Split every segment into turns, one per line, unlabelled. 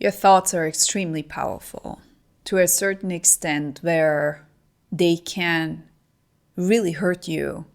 Your thoughts are extremely powerful to a certain extent where they can really hurt you.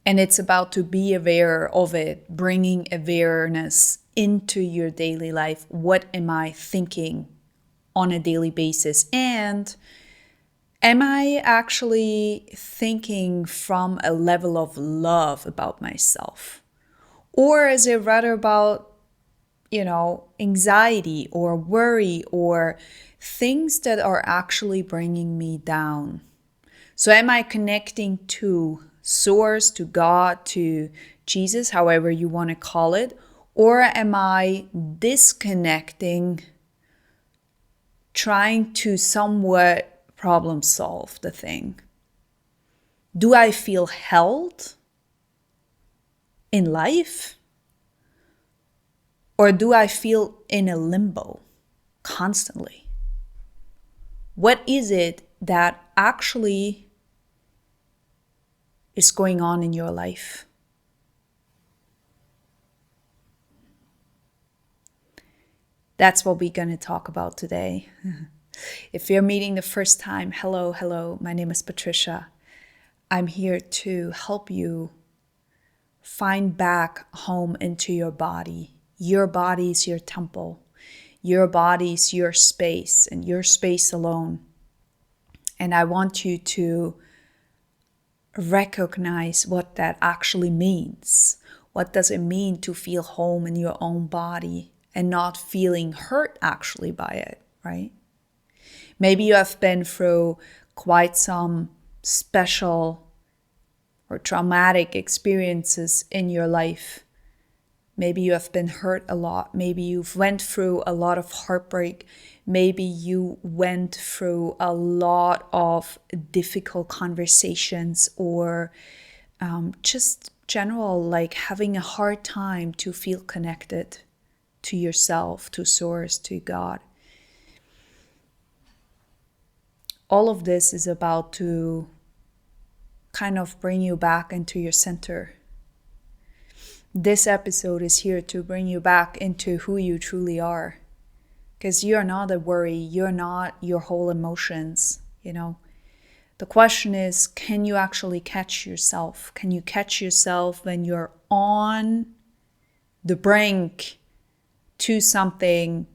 And it's about to be aware of it, bringing awareness into your daily life. What am I thinking on a daily basis? And am I actually thinking from a level of love about myself? Or is it rather about, anxiety or worry or things that are actually bringing me down? So am I connecting to Source, to God, to Jesus, however you want to call it? Or am I disconnecting, trying to somewhat problem solve the thing? Do I feel held in life? Or do I feel in a limbo constantly? What is it that actually is going on in your life? That's what we're going to talk about today. If you're meeting the first time, hello, my name is Patricia. I'm here to help you find back home into your body. Your body is your temple. Your body is your space and your space alone. And I want you to recognize what that actually means. What does it mean to feel home in your own body and not feeling hurt actually by it, right? Maybe you have been through quite some special or traumatic experiences in your life. Maybe you have been hurt a lot. Maybe you've went through a lot of heartbreak. Maybe you went through a lot of difficult conversations or just general, like having a hard time to feel connected to yourself, to Source, to God. All of this is about to kind of bring you back into your center. This episode is here to bring you back into who you truly are. Because you're not a worry, you're not your whole emotions, The question is, can you actually catch yourself? Can you catch yourself when you're on the brink to something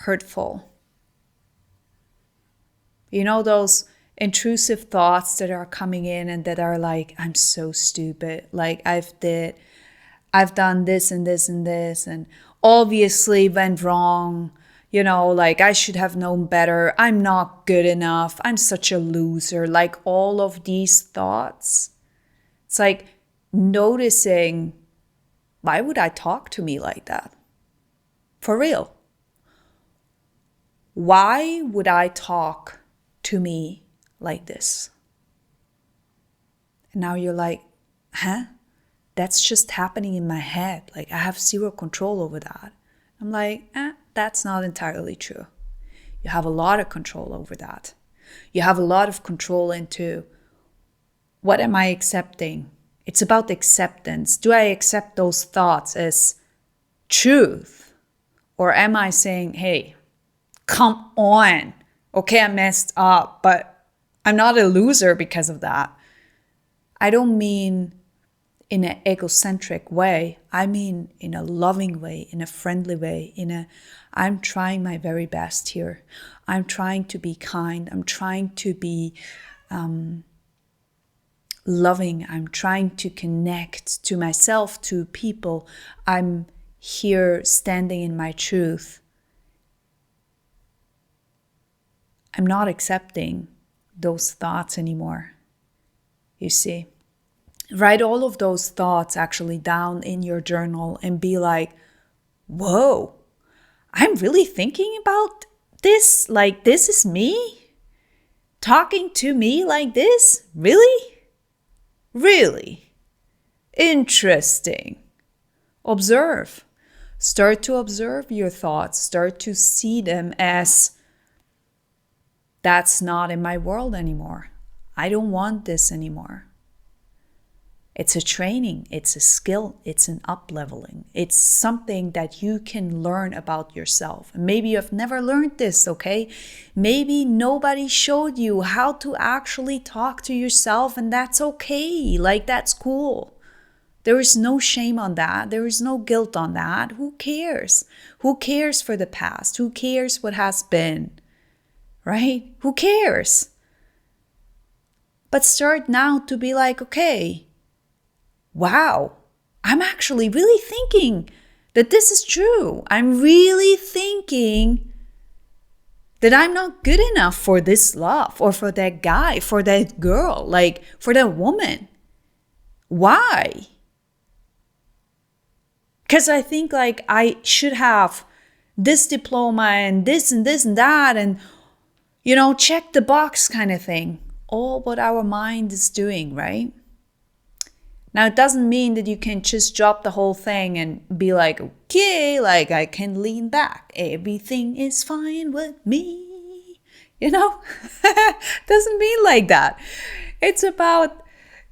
hurtful? Those intrusive thoughts that are coming in and that are like, I'm so stupid. Like I've done this and this and this and obviously went wrong. Like I should have known better. I'm not good enough. I'm such a loser. Like all of these thoughts. It's like noticing, why would I talk to me like that? For real. Why would I talk to me like this? And now you're like, that's just happening in my head. Like I have zero control over that. I'm like, that's not entirely true. You have a lot of control over that. You have a lot of control into what am I accepting? It's about acceptance. Do I accept those thoughts as truth? Or am I saying, hey, come on. Okay, I messed up, but I'm not a loser because of that. I don't mean in an egocentric way. I mean in a loving way, in a friendly way, I'm trying my very best here. I'm trying to be kind. I'm trying to be loving. I'm trying to connect to myself, to people. I'm here standing in my truth. I'm not accepting those thoughts anymore. You see, write all of those thoughts actually down in your journal and be like, whoa, I'm really thinking about this? Like, this is me? Talking to me like this? Really? Really? Interesting. Observe. Start to observe your thoughts. Start to see them as, that's not in my world anymore. I don't want this anymore. It's a training, it's a skill, it's an up-leveling. It's something that you can learn about yourself. And maybe you've never learned this, okay? Maybe nobody showed you how to actually talk to yourself, and that's okay. Like, that's cool. There is no shame on that. There is no guilt on that. Who cares? Who cares for the past? Who cares what has been? Right? Who cares? But start now to be like, okay, wow, I'm actually really thinking that this is true. I'm really thinking that I'm not good enough for this love or for that guy, for that girl, like for that woman. Why? Because I think like I should have this diploma and this and this and that and, check the box kind of thing. All what our mind is doing, right? Now, it doesn't mean that you can just drop the whole thing and be like, okay, like I can lean back. Everything is fine with me. Doesn't mean like that. It's about,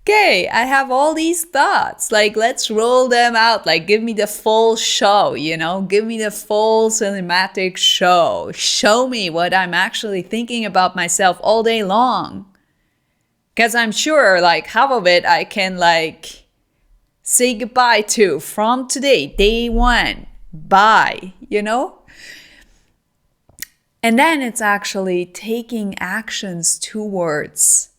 okay, I have all these thoughts. Like, let's roll them out. Like, give me the full show, give me the full cinematic show. Show me what I'm actually thinking about myself all day long. Because I'm sure like half of it I can like say goodbye to from today, day one, bye, And then it's actually taking actions towards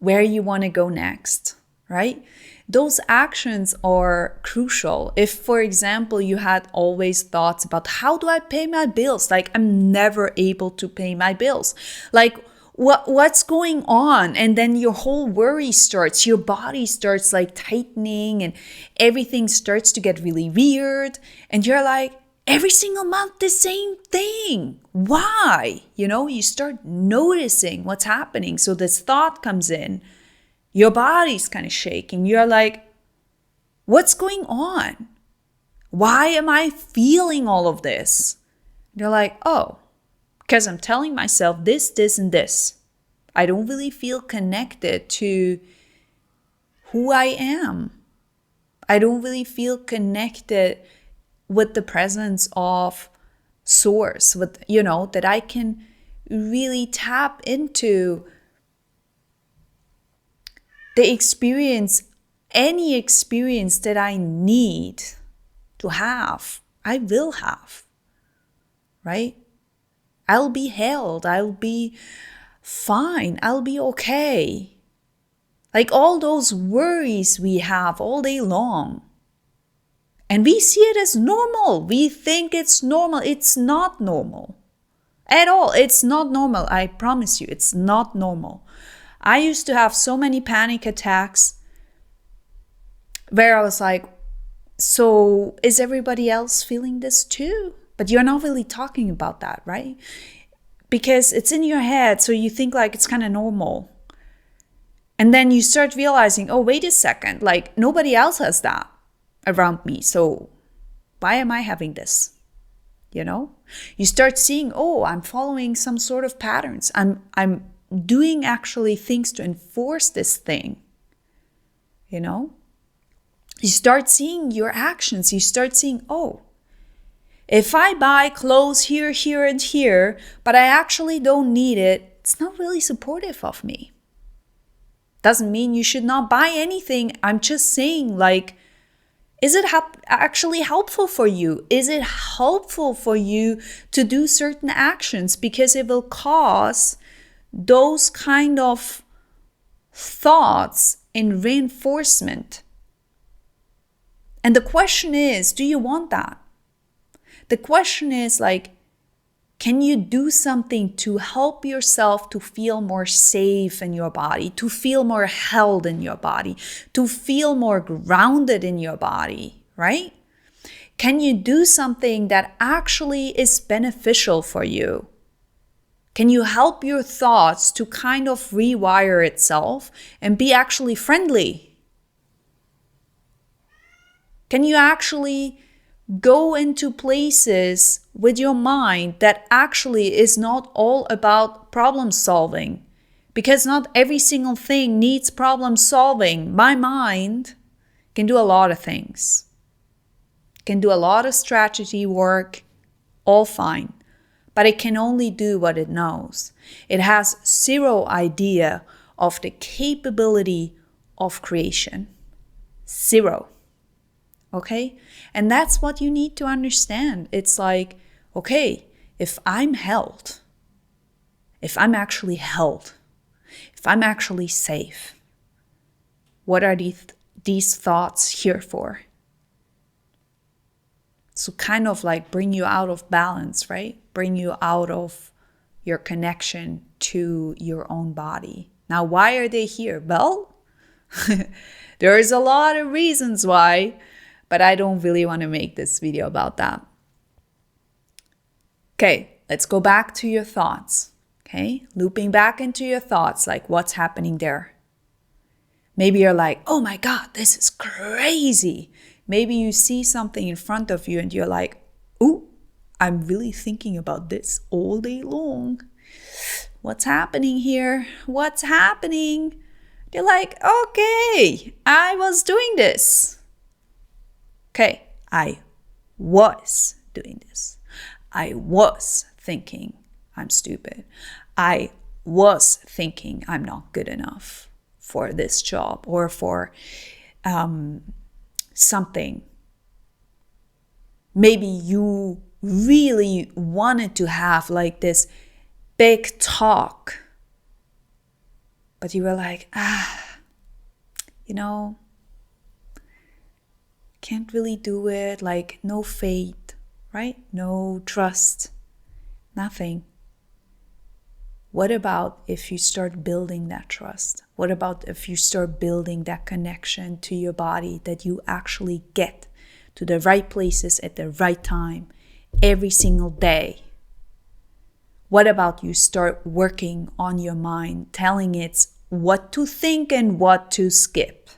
where you want to go next, right? Those actions are crucial. If, for example, you had always thoughts about how do I pay my bills? Like, I'm never able to pay my bills. Like, what's going on? And then your whole worry starts, your body starts like tightening and everything starts to get really weird. And you're like, every single month, the same thing. Why? You start noticing what's happening. So this thought comes in, your body's kind of shaking. You're like, what's going on? Why am I feeling all of this? You're like, oh, because I'm telling myself this, this, and this. I don't really feel connected to who I am. I don't really feel connected with the presence of source, with, that I can really tap into the experience, any experience that I need to have, I will have, right? I'll be held. I'll be fine. I'll be okay. Like all those worries we have all day long. And we see it as normal. We think it's normal. It's not normal at all. It's not normal. I promise you, it's not normal. I used to have so many panic attacks where I was like, so is everybody else feeling this too? But you're not really talking about that, right? Because it's in your head, so you think like it's kind of normal. And then you start realizing, oh, wait a second, like nobody else has that around me. So why am I having this? You start seeing, oh, I'm following some sort of patterns. I'm doing actually things to enforce this thing. You start seeing your actions. You start seeing, oh, if I buy clothes here, here, and here, but I actually don't need it, it's not really supportive of me. Doesn't mean you should not buy anything. I'm just saying, like, is it actually helpful for you? Is it helpful for you to do certain actions? Because it will cause those kind of thoughts in reinforcement. And the question is, do you want that? The question is like, can you do something to help yourself to feel more safe in your body, to feel more held in your body, to feel more grounded in your body, right? Can you do something that actually is beneficial for you? Can you help your thoughts to kind of rewire itself and be actually friendly? Can you actually go into places with your mind that actually is not all about problem solving, Because not every single thing needs problem solving. My mind can do a lot of things, can do a lot of strategy work, all fine. But it can only do what it knows. It has zero idea of the capability of creation. Zero. Okay? And that's what you need to understand. It's like, okay, if I'm held, if I'm actually held, if I'm actually safe, what are these thoughts here for? So kind of like bring you out of balance, right? Bring you out of your connection to your own body. Now, why are they here? Well, there's a lot of reasons why, but I don't really want to make this video about that. Okay, let's go back to your thoughts. Okay, looping back into your thoughts, like what's happening there. Maybe you're like, oh my God, this is crazy. Maybe you see something in front of you and you're like, ooh, I'm really thinking about this all day long. What's happening here? What's happening? You're like, okay, I was doing this. Okay, I was doing this. I was thinking I'm stupid. I was thinking I'm not good enough for this job or for something. Maybe you really wanted to have like this big talk, but you were like, can't really do it, like no faith, right? No trust, nothing. What about if you start building that trust? What about if you start building that connection to your body, that you actually get to the right places at the right time every single day? What about you start working on your mind, telling it what to think and what to skip?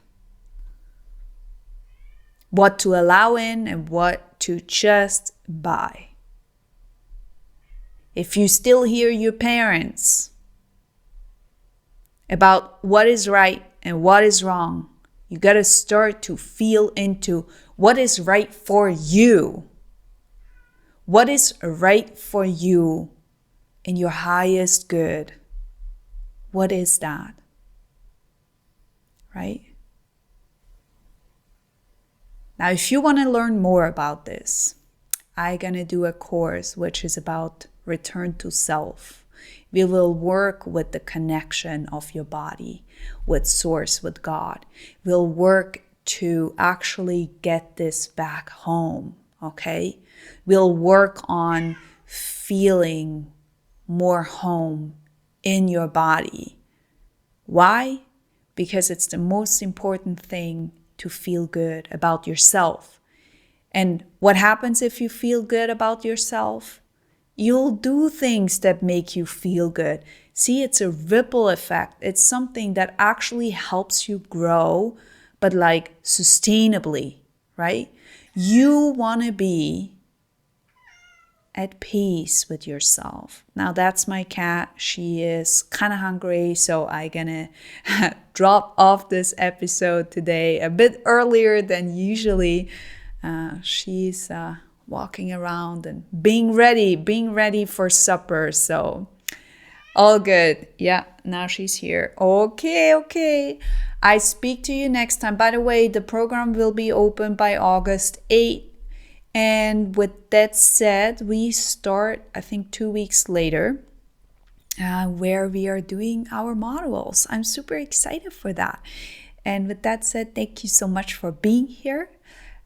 What to allow in and what to just buy? If you still hear your parents about what is right and what is wrong, you got to start to feel into what is right for you. What is right for you in your highest good? What is that? Right? Now, if you want to learn more about this, I'm going to do a course which is about return to self. We will work with the connection of your body, with Source, with God. We'll work to actually get this back home, okay? We'll work on feeling more home in your body. Why? Because it's the most important thing to feel good about yourself. And what happens if you feel good about yourself? You'll do things that make you feel good. See, it's a ripple effect. It's something that actually helps you grow, but like sustainably, right? You want to be at peace with yourself. Now that's my cat. She is kind of hungry, so I'm gonna drop off this episode today a bit earlier than usually. She's walking around and being ready for supper. So all good. Yeah, now she's here. Okay. I speak to you next time. By the way, the program will be open by August 8th. And with that said, we start, I think, 2 weeks later, where we are doing our modules. I'm super excited for that. And with that said, thank you so much for being here.